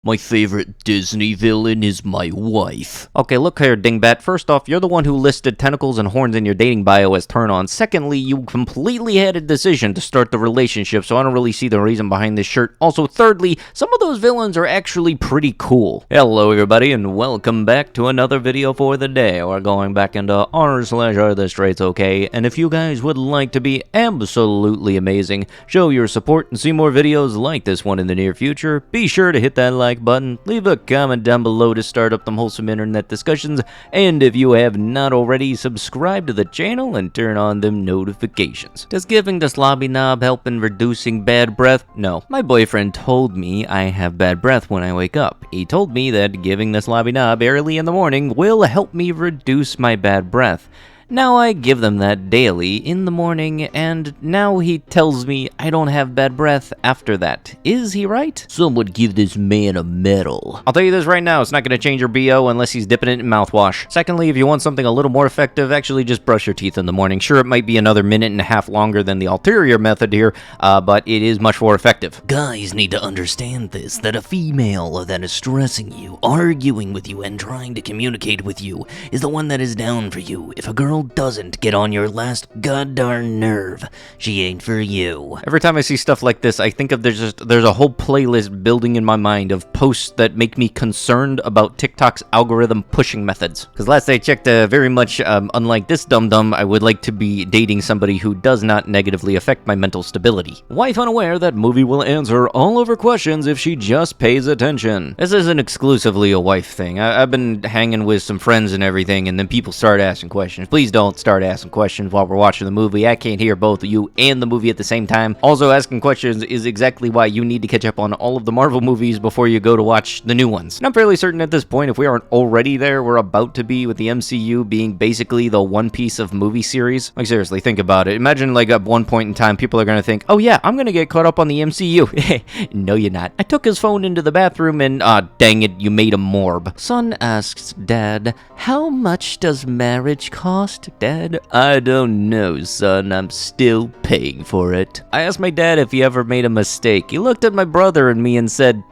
My favorite Disney villain is my wife. Okay, look here, dingbat. First off, you're the one who listed tentacles and horns in your dating bio as turn-on. Secondly, you completely had a decision to start the relationship, so I don't really see the reason behind this shirt. Also, thirdly, some of those villains are actually pretty cool. Hello, everybody, and welcome back to another video for the day. We're going back into r/AreTheStraightsOK, and if you guys would like to be absolutely amazing, show your support, and see more videos like this one in the near future, be sure to hit that like button, leave a comment down below to start up them wholesome internet discussions, and if you have not already, subscribe to the channel and turn on them notifications. Does giving the slobby knob help in reducing bad breath? No. My boyfriend told me I have bad breath when I wake up. He told me that giving the slobby knob early in the morning will help me reduce my bad breath. Now I give them that daily in the morning, and now he tells me I don't have bad breath after that. Is he right? Some would give this man a medal. I'll tell you this right now, it's not going to change your BO unless he's dipping it in mouthwash. Secondly, if you want something a little more effective, actually just brush your teeth in the morning. Sure, it might be another minute and a half longer than the ulterior method here, but it is much more effective. Guys need to understand this, that a female that is stressing you, arguing with you, and trying to communicate with you is the one that is down for you. If a girl doesn't get on your last goddarn nerve, she ain't for you. Every time I see stuff like this, I think of there's a whole playlist building in my mind of posts that make me concerned about TikTok's algorithm pushing methods. Because last I checked, very much unlike this dum-dum, I would like to be dating somebody who does not negatively affect my mental stability. Wife unaware that movie will answer all of her questions if she just pays attention. This isn't exclusively a wife thing. I've been hanging with some friends and everything, and then people start asking questions. Please don't start asking questions while we're watching the movie. I can't hear both you and the movie at the same time. Also, asking questions is exactly why you need to catch up on all of the Marvel movies before you go to watch the new ones. And I'm fairly certain at this point, if we aren't already there, we're about to be, with the MCU being basically the One Piece of movie series. Like, seriously, think about it. Imagine, like, at one point in time, people are gonna think, oh yeah, I'm gonna get caught up on the MCU. No, you're not. I took his phone into the bathroom and, dang it, you made a morb. Son asks Dad, how much does marriage cost? Dad, I don't know, son. I'm still paying for it. I asked my dad if he ever made a mistake. He looked at my brother and me and said,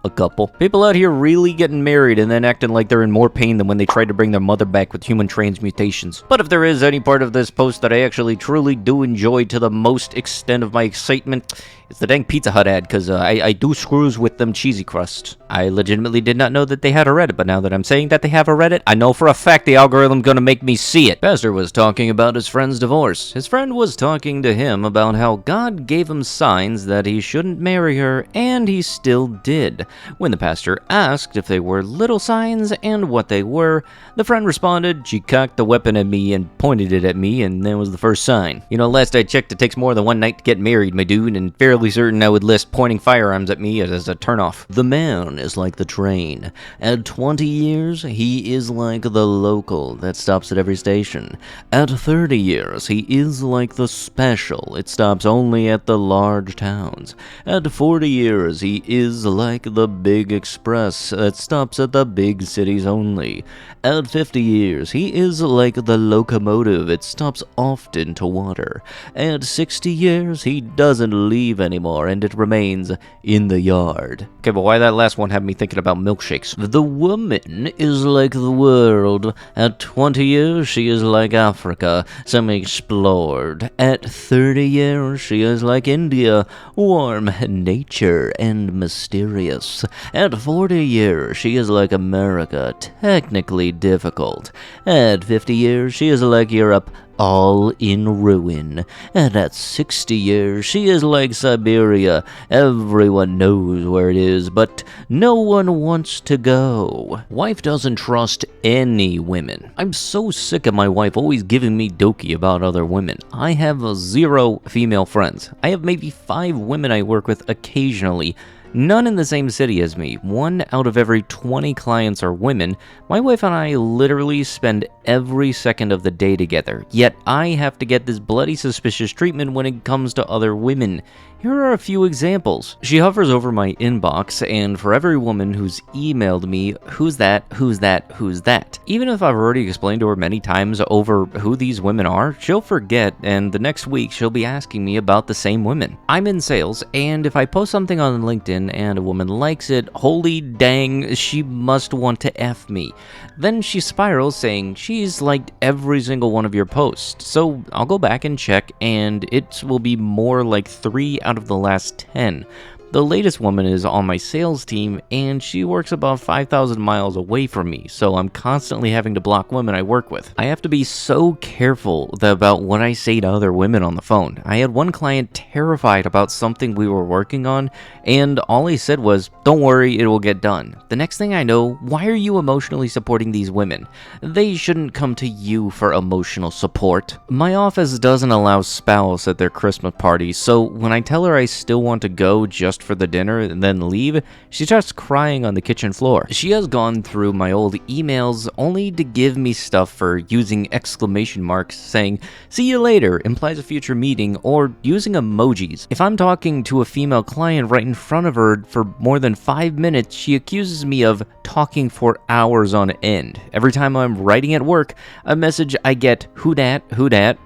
a couple. People out here really getting married and then acting like they're in more pain than when they tried to bring their mother back with human transmutations. But if there is any part of this post that I actually truly do enjoy to the most extent of my excitement, it's the dang Pizza Hut ad, because I do screws with them cheesy crusts. I legitimately did not know that they had a Reddit, but now that I'm saying that they have a Reddit, I know for a fact the algorithm's gonna make me see it. Pastor was talking about his friend's divorce. His friend was talking to him about how God gave him signs that he shouldn't marry her, and he still did. When the pastor asked if they were little signs and what they were, the friend responded, she cocked the weapon at me and pointed it at me, and that was the first sign. You know, last I checked, it takes more than one night to get married, my dude, and fairly certain I would list pointing firearms at me as a turnoff. The man is like the train. At 20 years, he is like the local that stops at every station. At 30 years, he is like the special. It stops only at the large towns. At 40 years, he is like the big express that stops at the big cities only. At 50 years, he is like the locomotive. It stops often to water. At 60 years, he doesn't leave anymore, and it remains in the yard. Okay, but why that last one had me thinking about milkshakes? The woman is like the world. At 20 years, she is like Africa, semi-explored. At 30 years, she is like India, warm, nature, and mysterious. At 40 years, she is like America, technically difficult. At 50 years, she is like Europe, all in ruin. And at 60 years, she is like Siberia. Everyone knows where it is, but no one wants to go. Wife doesn't trust any women. I'm so sick of my wife always giving me dokie about other women. I have 0 female friends. I have maybe 5 women I work with occasionally. None in the same city as me. 1 out of every 20 clients are women. My wife and I literally spend every second of the day together, yet I have to get this bloody suspicious treatment when it comes to other women. Here are a few examples. She hovers over my inbox, and for every woman who's emailed me, who's that, who's that, who's that? Even if I've already explained to her many times over who these women are, she'll forget, and the next week she'll be asking me about the same women. I'm in sales, and if I post something on LinkedIn in and a woman likes it, holy dang, she must want to F me. Then she spirals saying she's liked every single one of your posts. So I'll go back and check, and it will be more like 3 out of the last 10. The latest woman is on my sales team, and she works about 5,000 miles away from me, so I'm constantly having to block women I work with. I have to be so careful about what I say to other women on the phone. I had one client terrified about something we were working on, and all he said was, "Don't worry, it will get done." The next thing I know, why are you emotionally supporting these women? They shouldn't come to you for emotional support. My office doesn't allow spouse at their Christmas parties, so when I tell her I still want to go just for the dinner and then leave, she starts crying on the kitchen floor. She has gone through my old emails only to give me stuff for using exclamation marks saying, "See you later," implies a future meeting, or using emojis. If I'm talking to a female client right in front of her for more than 5 minutes, she accuses me of talking for hours on end. Every time I'm writing at work, a message I get, who dat,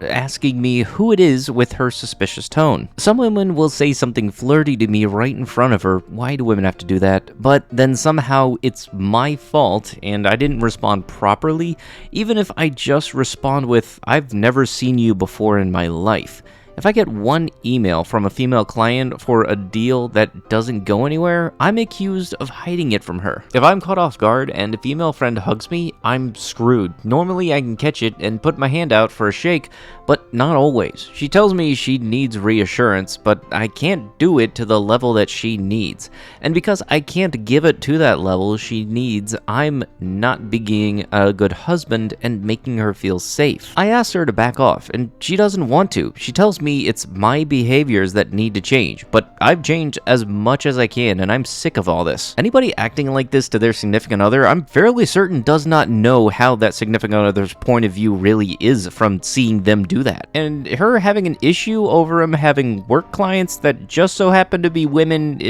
asking me who it is with her suspicious tone. Some women will say something flirty to me right in front of her. Why do women have to do that? But then somehow it's my fault and I didn't respond properly, even if I just respond with, "I've never seen you before in my life." If I get one email from a female client for a deal that doesn't go anywhere, I'm accused of hiding it from her. If I'm caught off guard and a female friend hugs me, I'm screwed. Normally I can catch it and put my hand out for a shake, but not always. She tells me she needs reassurance, but I can't do it to the level that she needs. And because I can't give it to that level she needs, I'm not being a good husband and making her feel safe. I asked her to back off, and she doesn't want to. She tells me it's my behaviors that need to change, but I've changed as much as I can, and I'm sick of all this. Anybody acting like this to their significant other, I'm fairly certain does not know how that significant other's point of view really is from seeing them do that. And her having an issue over him having work clients that just so happen to be women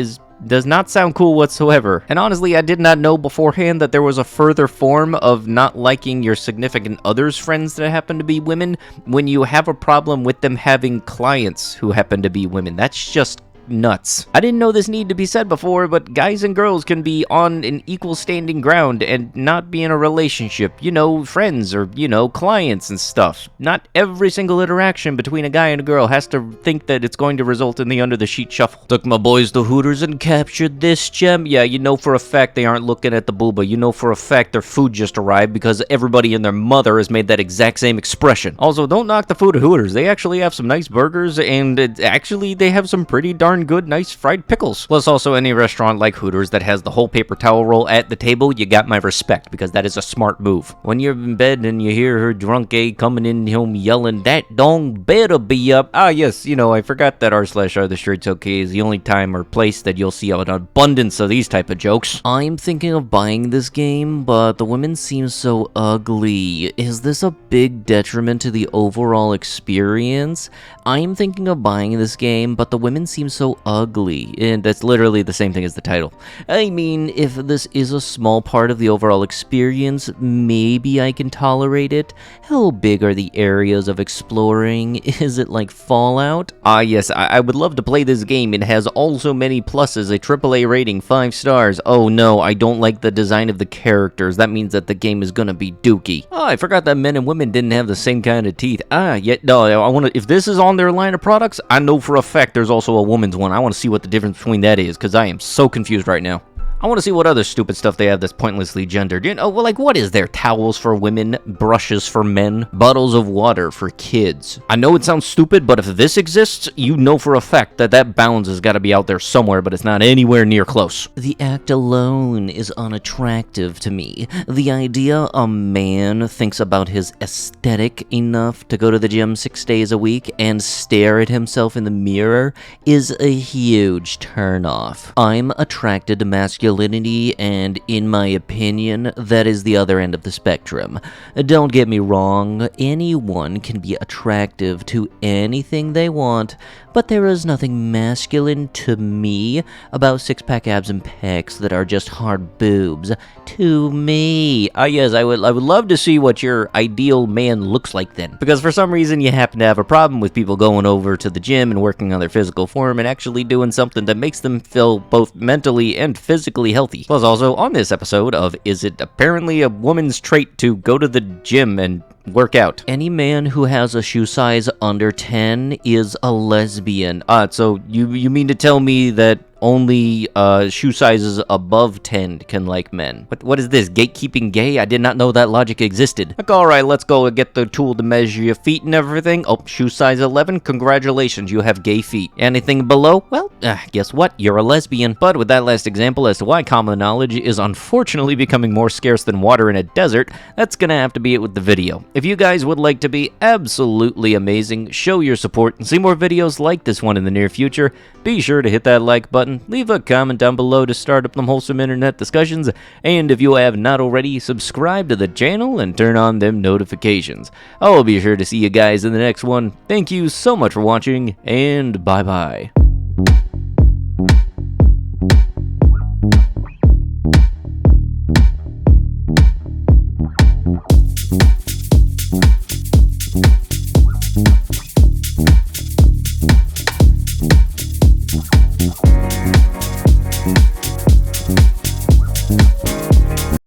does not sound cool whatsoever. And honestly, I did not know beforehand that there was a further form of not liking your significant other's friends that happen to be women when you have a problem with them having clients who happen to be women. That's just nuts. I didn't know this needed to be said before, but guys and girls can be on an equal standing ground and not be in a relationship. You know, friends or, clients and stuff. Not every single interaction between a guy and a girl has to think that it's going to result in the under the sheet shuffle. Took my boys to Hooters and captured this gem. Yeah, you know for a fact they aren't looking at the booba. You know for a fact their food just arrived because everybody and their mother has made that exact same expression. Also, don't knock the food at Hooters. They actually have some nice burgers, and they have some pretty darn good, nice fried pickles. Plus, also any restaurant like Hooters that has the whole paper towel roll at the table, you got my respect, because that is a smart move. When you're in bed and you hear her drunk A coming in home yelling, "That dong better be up." Ah, yes, I forgot that r/AreTheStraightsOK is the only time or place that you'll see an abundance of these type of jokes. I'm thinking of buying this game, but the women seem so ugly. Is this a big detriment to the overall experience? I'm thinking of buying this game, but the women seem so ugly, and that's literally the same thing as the title. I mean, if this is a small part of the overall experience, maybe I can tolerate it. How big are the areas of exploring? Is it like Fallout? Ah, yes, I would love to play this game. It has also many pluses, a AAA rating, 5 stars. Oh no, I don't like the design of the characters. That means that the game is gonna be dookie. Oh, I forgot that men and women didn't have the same kind of teeth. If this is on their line of products, I know for a fact there's also a woman's one. I want to see what the difference between that is, because I am so confused right now. I want to see what other stupid stuff they have that's pointlessly gendered. What is there? Towels for women, brushes for men, bottles of water for kids. I know it sounds stupid, but if this exists, you know for a fact that balance has got to be out there somewhere, but it's not anywhere near close. The act alone is unattractive to me. The idea a man thinks about his aesthetic enough to go to the gym 6 days a week and stare at himself in the mirror is a huge turnoff. I'm attracted to masculinity masculinity, and in my opinion, that is the other end of the spectrum. Don't get me wrong, anyone can be attractive to anything they want, but there is nothing masculine to me about six-pack abs and pecs that are just hard boobs. To me. Yes, I would love to see what your ideal man looks like then. Because for some reason you happen to have a problem with people going over to the gym and working on their physical form and actually doing something that makes them feel both mentally and physically healthy. Plus also on this episode of Is It Apparently a Woman's Trait to Go to the Gym and work out? Any man who has a shoe size under 10 is a lesbian. So you mean to tell me that only shoe sizes above 10 can like men? What is this, gatekeeping gay? I did not know that logic existed. Like, alright, let's go get the tool to measure your feet and everything. Oh, shoe size 11, congratulations, you have gay feet. Anything below? Well, guess what, you're a lesbian. But with that last example as to why common knowledge is unfortunately becoming more scarce than water in a desert, that's gonna have to be it with the video. If you guys would like to be absolutely amazing, show your support, and see more videos like this one in the near future, be sure to hit that like button, leave a comment down below to start up them wholesome internet discussions, and if you have not already, subscribe to the channel and turn on them notifications. I'll be sure to see you guys in the next one. Thank you so much for watching, and bye-bye.